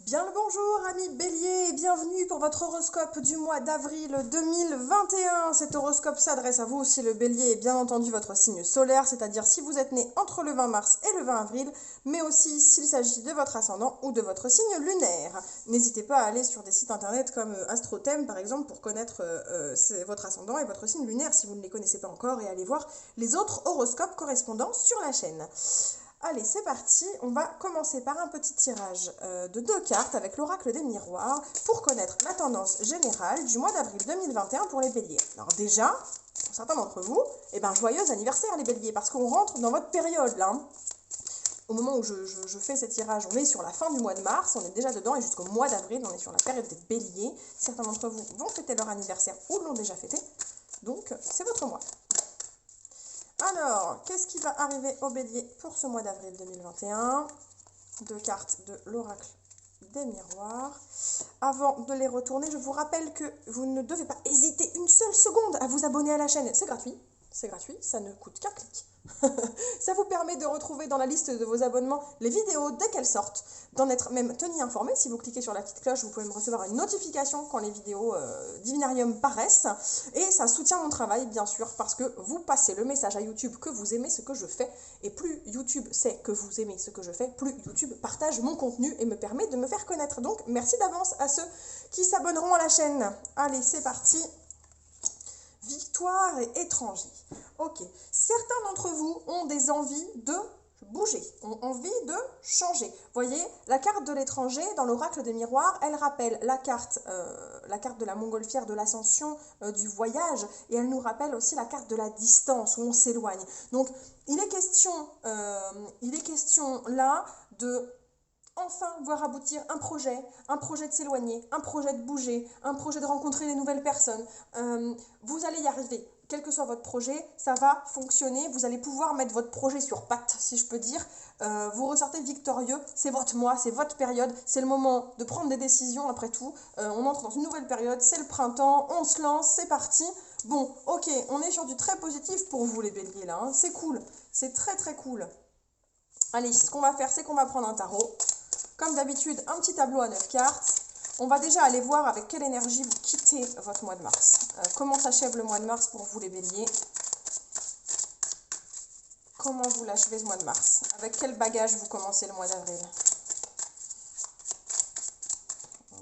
Bien le bonjour amis Bélier et bienvenue pour votre horoscope du mois d'avril 2021. Cet horoscope s'adresse à vous aussi le Bélier et bien entendu votre signe solaire, c'est-à-dire si vous êtes né entre le 20 mars et le 20 avril, mais aussi s'il s'agit de votre ascendant ou de votre signe lunaire. N'hésitez pas à aller sur des sites internet comme AstroThème par exemple pour connaître votre ascendant et votre signe lunaire si vous ne les connaissez pas encore et aller voir les autres horoscopes correspondants sur la chaîne. Allez, c'est parti. On va commencer par un petit tirage de 2 cartes avec l'oracle des miroirs pour connaître la tendance générale du mois d'avril 2021 pour les béliers. Alors déjà, pour certains d'entre vous, joyeux anniversaire les béliers, parce qu'on rentre dans votre période là. Au moment où je fais ces tirages, on est sur la fin du mois de mars, on est déjà dedans, et jusqu'au mois d'avril, on est sur la période des béliers. Certains d'entre vous vont fêter leur anniversaire ou l'ont déjà fêté, donc c'est votre mois. Alors, qu'est-ce qui va arriver au bélier pour ce mois d'avril 2021? 2 cartes de l'oracle des miroirs. Avant de les retourner, je vous rappelle que vous ne devez pas hésiter une seule seconde à vous abonner à la chaîne. C'est gratuit, ça ne coûte qu'un clic. Ça vous permet de retrouver dans la liste de vos abonnements les vidéos dès qu'elles sortent, d'en être même tenu informé. Si vous cliquez sur la petite cloche, vous pouvez me recevoir une notification quand les vidéos Divinarium paraissent. Et ça soutient mon travail, bien sûr, parce que vous passez le message à YouTube que vous aimez ce que je fais. Et plus YouTube sait que vous aimez ce que je fais, plus YouTube partage mon contenu et me permet de me faire connaître. Donc, merci d'avance à ceux qui s'abonneront à la chaîne. Allez, c'est parti. Victoire et étranger. Ok, certains d'entre vous ont des envies de bouger, ont envie de changer. Voyez, la carte de l'étranger dans l'oracle des miroirs, elle rappelle la carte de la montgolfière, de l'ascension, du voyage, et elle nous rappelle aussi la carte de la distance où on s'éloigne. Donc, il est question là de enfin voir aboutir un projet de s'éloigner, un projet de bouger, un projet de rencontrer des nouvelles personnes. Vous allez y arriver. Quel que soit votre projet, ça va fonctionner. Vous allez pouvoir mettre votre projet sur pattes, si je peux dire. Vous ressortez victorieux. C'est votre mois, c'est votre période. C'est le moment de prendre des décisions après tout. On entre dans une nouvelle période. C'est le printemps. On se lance. C'est parti. Bon, ok, on est sur du très positif pour vous les béliers là. Hein. C'est cool. C'est très très cool. Allez, ce qu'on va faire, c'est qu'on va prendre un tarot. Comme d'habitude, un petit tableau à 9 cartes. On va déjà aller voir avec quelle énergie vous quittez votre mois de mars. Comment s'achève le mois de mars pour vous les béliers? Comment vous l'achevez ce mois de mars? Avec quel bagage vous commencez le mois d'avril?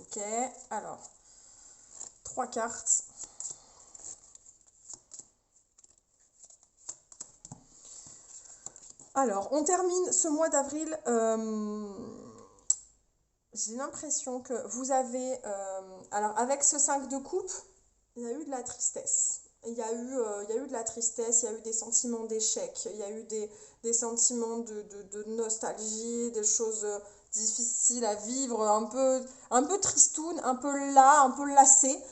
Ok, alors, 3 cartes. Alors, on termine ce mois d'avril... J'ai l'impression que vous avez... alors, avec ce 5 de coupe, il y a eu de la tristesse. Il y a eu de la tristesse, il y a eu des sentiments d'échec, il y a eu des sentiments de nostalgie, des choses difficiles à vivre, un peu tristoun, un peu là, un peu lassé.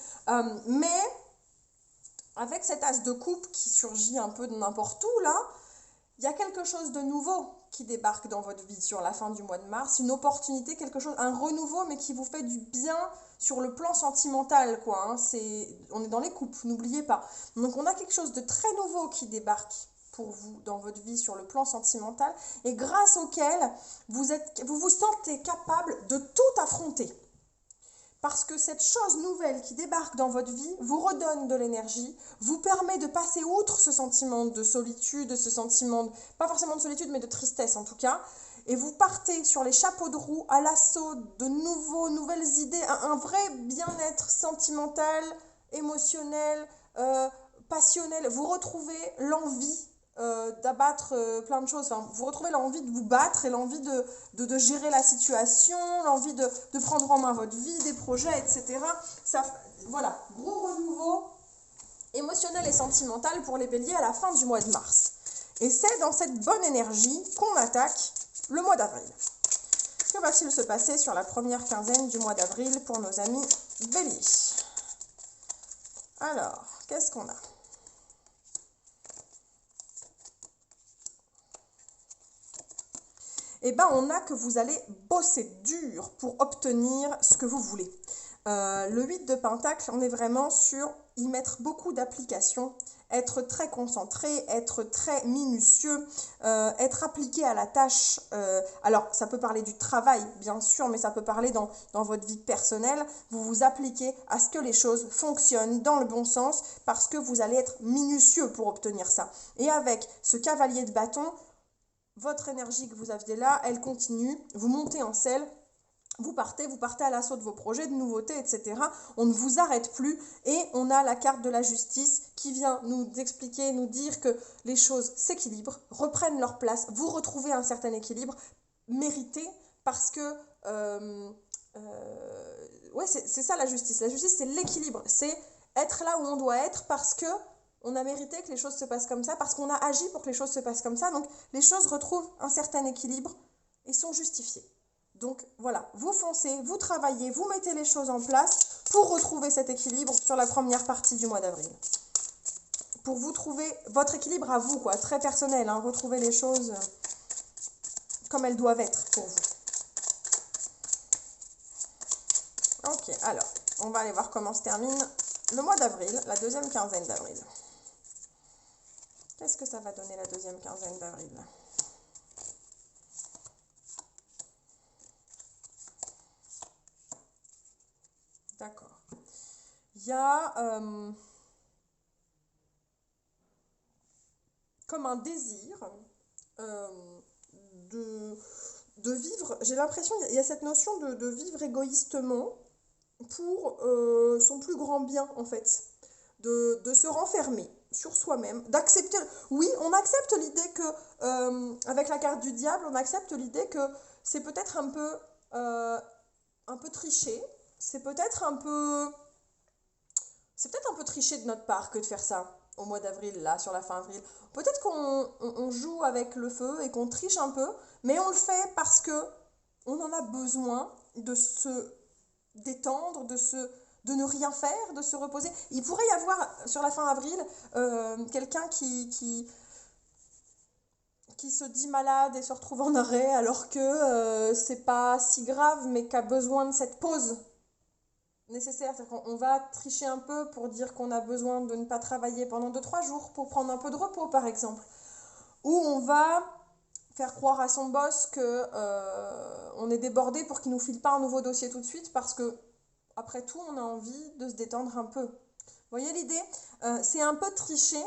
Mais avec cet as de coupe qui surgit un peu de n'importe où, là, il y a quelque chose de nouveau qui débarque dans votre vie sur la fin du mois de mars, une opportunité, quelque chose, un renouveau, mais qui vous fait du bien sur le plan sentimental, quoi. Hein. On est dans les couples, n'oubliez pas. Donc on a quelque chose de très nouveau qui débarque pour vous dans votre vie sur le plan sentimental, et grâce auquel vous vous sentez capable de tout affronter. Parce que cette chose nouvelle qui débarque dans votre vie vous redonne de l'énergie, vous permet de passer outre ce sentiment de solitude, ce sentiment, pas forcément de solitude, mais de tristesse en tout cas, et vous partez sur les chapeaux de roue à l'assaut de nouvelles idées, un vrai bien-être sentimental, émotionnel, passionnel. Vous retrouvez l'envie d'abattre plein de choses. Enfin, vous retrouvez l'envie de vous battre et l'envie de gérer la situation, l'envie de prendre en main votre vie, des projets, etc. Ça, voilà, gros renouveau émotionnel et sentimental pour les béliers à la fin du mois de mars. Et c'est dans cette bonne énergie qu'on attaque le mois d'avril. Que va-t-il se passer sur la première quinzaine du mois d'avril pour nos amis béliers? Alors, qu'est-ce qu'on a? Eh bien, on a que vous allez bosser dur pour obtenir ce que vous voulez. Le 8 de Pentacle, on est vraiment sur y mettre beaucoup d'applications être très concentré, être très minutieux, être appliqué à la tâche. Alors, ça peut parler du travail, bien sûr, mais ça peut parler dans votre vie personnelle. Vous vous appliquez à ce que les choses fonctionnent dans le bon sens parce que vous allez être minutieux pour obtenir ça. Et avec ce cavalier de bâton, votre énergie que vous aviez là, elle continue, vous montez en selle, vous partez à l'assaut de vos projets, de nouveautés, etc. On ne vous arrête plus et on a la carte de la justice qui vient nous expliquer, nous dire que les choses s'équilibrent, reprennent leur place, vous retrouvez un certain équilibre mérité parce que... ouais, c'est ça la justice. La justice, c'est l'équilibre, c'est être là où on doit être parce que on a mérité que les choses se passent comme ça, parce qu'on a agi pour que les choses se passent comme ça. Donc les choses retrouvent un certain équilibre et sont justifiées. Donc voilà, vous foncez, vous travaillez, vous mettez les choses en place pour retrouver cet équilibre sur la première partie du mois d'avril. Pour vous trouver votre équilibre à vous, quoi, très personnel, hein, retrouver les choses comme elles doivent être pour vous. Ok, alors, on va aller voir comment se termine le mois d'avril, la deuxième quinzaine d'avril. Qu'est-ce que ça va donner la deuxième quinzaine d'avril ? D'accord. Il y a comme un désir de vivre, j'ai l'impression, il y a cette notion de vivre égoïstement pour son plus grand bien en fait, de se renfermer sur soi-même, d'accepter, oui, on accepte l'idée que, avec la carte du diable, on accepte l'idée que c'est peut-être un peu triché, c'est peut-être un peu triché de notre part que de faire ça au mois d'avril, là, sur la fin avril. Peut-être qu'on joue avec le feu et qu'on triche un peu, mais on le fait parce que on en a besoin de se détendre, de ne rien faire, de se reposer. Il pourrait y avoir, sur la fin avril, quelqu'un qui se dit malade et se retrouve en arrêt alors que c'est pas si grave, mais qui a besoin de cette pause nécessaire. C'est-à-dire qu'on va tricher un peu pour dire qu'on a besoin de ne pas travailler pendant 2-3 jours pour prendre un peu de repos, par exemple. Ou on va faire croire à son boss que on est débordé pour qu'il ne nous file pas un nouveau dossier tout de suite parce que, après tout, on a envie de se détendre un peu. Vous voyez l'idée ? C'est un peu triché,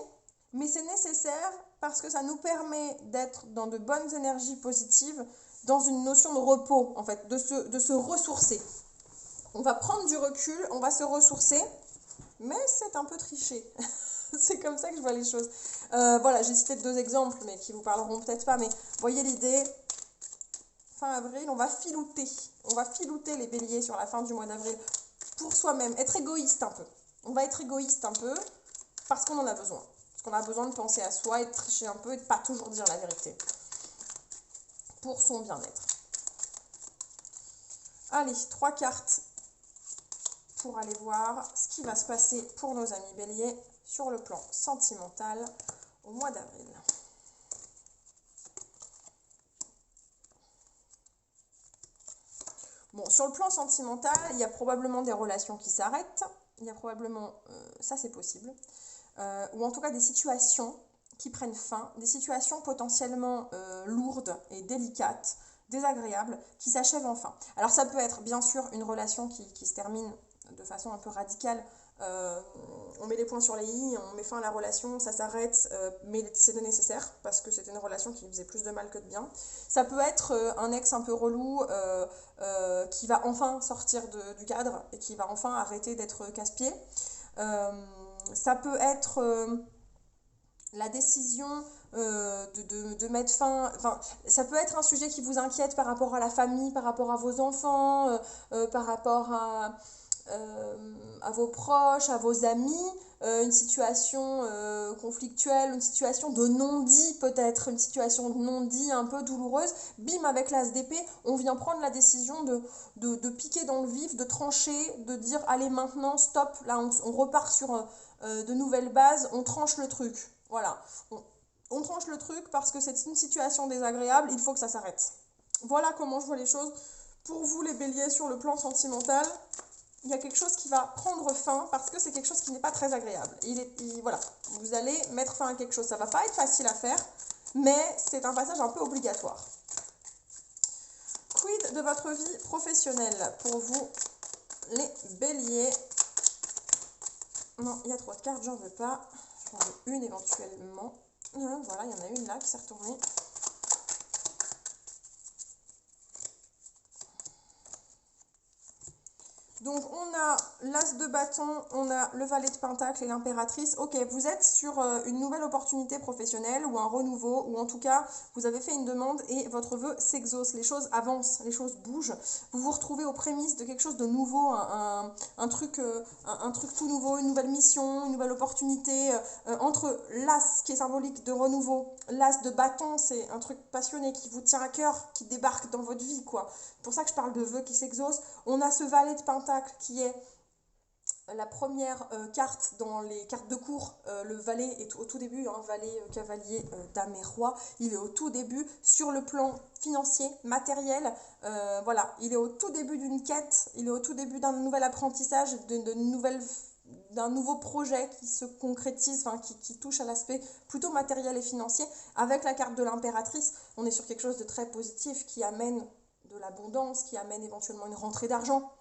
mais c'est nécessaire parce que ça nous permet d'être dans de bonnes énergies positives, dans une notion de repos, en fait, de se ressourcer. On va prendre du recul, on va se ressourcer, mais c'est un peu triché. C'est comme ça que je vois les choses. Voilà, j'ai cité 2 exemples, mais qui vous parleront peut-être pas, mais voyez l'idée. Fin avril, on va filouter les béliers sur la fin du mois d'avril pour soi-même, être égoïste un peu. On va être égoïste un peu parce qu'on en a besoin. Parce qu'on a besoin de penser à soi et de tricher un peu et de pas toujours dire la vérité. Pour son bien-être. Allez, 3 cartes pour aller voir ce qui va se passer pour nos amis béliers sur le plan sentimental au mois d'avril. Bon, sur le plan sentimental, il y a probablement des relations qui s'arrêtent, il y a probablement, ça c'est possible, ou en tout cas des situations qui prennent fin, des situations potentiellement lourdes et délicates, désagréables, qui s'achèvent enfin. Alors ça peut être bien sûr une relation qui se termine de façon un peu radicale, on met les points sur les i, on met fin à la relation, ça s'arrête, mais c'est nécessaire parce que c'était une relation qui faisait plus de mal que de bien. Ça peut être un ex un peu relou qui va enfin sortir du cadre et qui va enfin arrêter d'être casse-pied. Ça peut être la décision de mettre fin, enfin, ça peut être un sujet qui vous inquiète par rapport à la famille, par rapport à vos enfants, par rapport à vos proches, à vos amis, une situation conflictuelle, une situation de non-dit peut-être, une situation de non-dit un peu douloureuse. Bim, avec l'as d'épée, on vient prendre la décision de piquer dans le vif, de trancher, de dire allez maintenant, stop, là on repart sur de nouvelles bases, on tranche le truc. Voilà, on tranche le truc parce que c'est une situation désagréable, il faut que ça s'arrête. Voilà comment je vois les choses pour vous les béliers sur le plan sentimental. il y a quelque chose qui va prendre fin parce que c'est quelque chose qui n'est pas très agréable. Voilà, vous allez mettre fin à quelque chose. Ça ne va pas être facile à faire, mais c'est un passage un peu obligatoire. Quid de votre vie professionnelle pour vous, les béliers? Non, il y a trop de cartes, j'en veux pas. J'en veux une éventuellement. Voilà, il y en a une là qui s'est retournée. Donc on a l'as de bâton, on a le valet de pentacle et l'impératrice. Ok, vous êtes sur une nouvelle opportunité professionnelle ou un renouveau, ou en tout cas vous avez fait une demande et votre vœu s'exauce. Les choses avancent, les choses bougent. Vous vous retrouvez aux prémices de quelque chose de nouveau, un truc tout nouveau, une nouvelle mission, une nouvelle opportunité. Entre l'as qui est symbolique de renouveau, l'as de bâton, c'est un truc passionné qui vous tient à cœur, qui débarque dans votre vie, quoi. C'est pour ça que je parle de vœux qui s'exaucent. On a ce valet de pentacle qui est la première carte dans les cartes de cour. Le valet est au tout début, hein, valet, cavalier, dame et roi. Il est au tout début sur le plan financier, matériel. Voilà, il est au tout début d'une quête, il est au tout début d'un nouvel apprentissage, d'un nouveau projet qui se concrétise, enfin, qui touche à l'aspect plutôt matériel et financier. Avec la carte de l'impératrice, on est sur quelque chose de très positif qui amène de l'abondance, qui amène éventuellement une rentrée d'argent.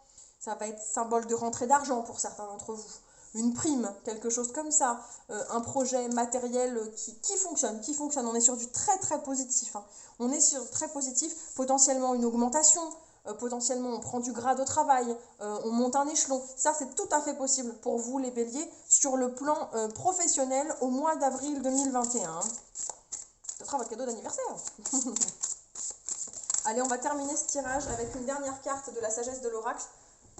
Ça va être symbole de rentrée d'argent pour certains d'entre vous. Une prime, quelque chose comme ça. Un projet matériel qui fonctionne. On est sur du très très positif. Hein. On est sur très positif. Potentiellement une augmentation. Potentiellement on prend du grade au travail. On monte un échelon. Ça c'est tout à fait possible pour vous les béliers sur le plan professionnel au mois d'avril 2021. Hein. Ce sera votre cadeau d'anniversaire. Allez, on va terminer ce tirage avec une dernière carte de la sagesse de l'oracle.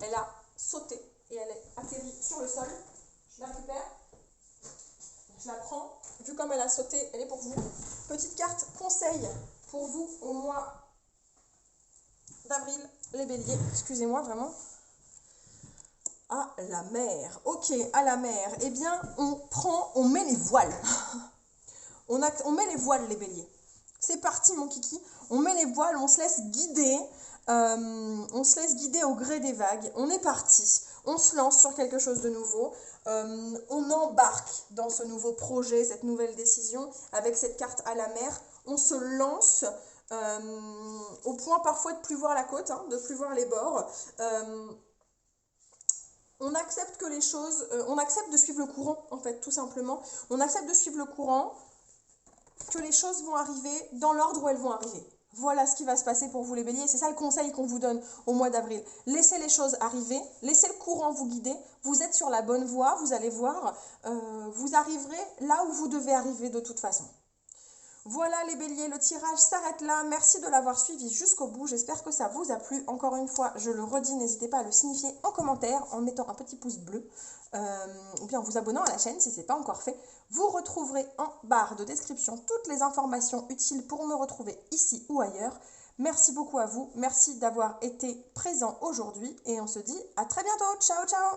Elle a sauté et elle est atterrie sur le sol. Je la récupère. Je la prends. Vu comme elle a sauté, elle est pour vous. Petite carte conseil pour vous au mois d'avril, les béliers. Excusez-moi, vraiment. À la mer. Ok, à la mer. Eh bien, on met les voiles. on met les voiles, les béliers. C'est parti, mon kiki. On met les voiles, on se laisse guider. On se laisse guider au gré des vagues. On est parti. On se lance sur quelque chose de nouveau. On embarque dans ce nouveau projet, cette nouvelle décision. Avec cette carte à la mer, on se lance au point parfois de plus voir la côte, hein, de plus voir les bords. On accepte que les choses... on accepte de suivre le courant, en fait, tout simplement. On accepte de suivre le courant, que les choses vont arriver dans l'ordre où elles vont arriver. Voilà ce qui va se passer pour vous les béliers. C'est ça le conseil qu'on vous donne au mois d'avril. Laissez les choses arriver, laissez le courant vous guider. Vous êtes sur la bonne voie, vous allez voir. Vous arriverez là où vous devez arriver de toute façon. Voilà les béliers, le tirage s'arrête là. Merci de l'avoir suivi jusqu'au bout. J'espère que ça vous a plu. Encore une fois, je le redis, n'hésitez pas à le signifier en commentaire en mettant un petit pouce bleu ou bien en vous abonnant à la chaîne si ce n'est pas encore fait. Vous retrouverez en barre de description toutes les informations utiles pour me retrouver ici ou ailleurs. Merci beaucoup à vous. Merci d'avoir été présent aujourd'hui et on se dit à très bientôt. Ciao, ciao!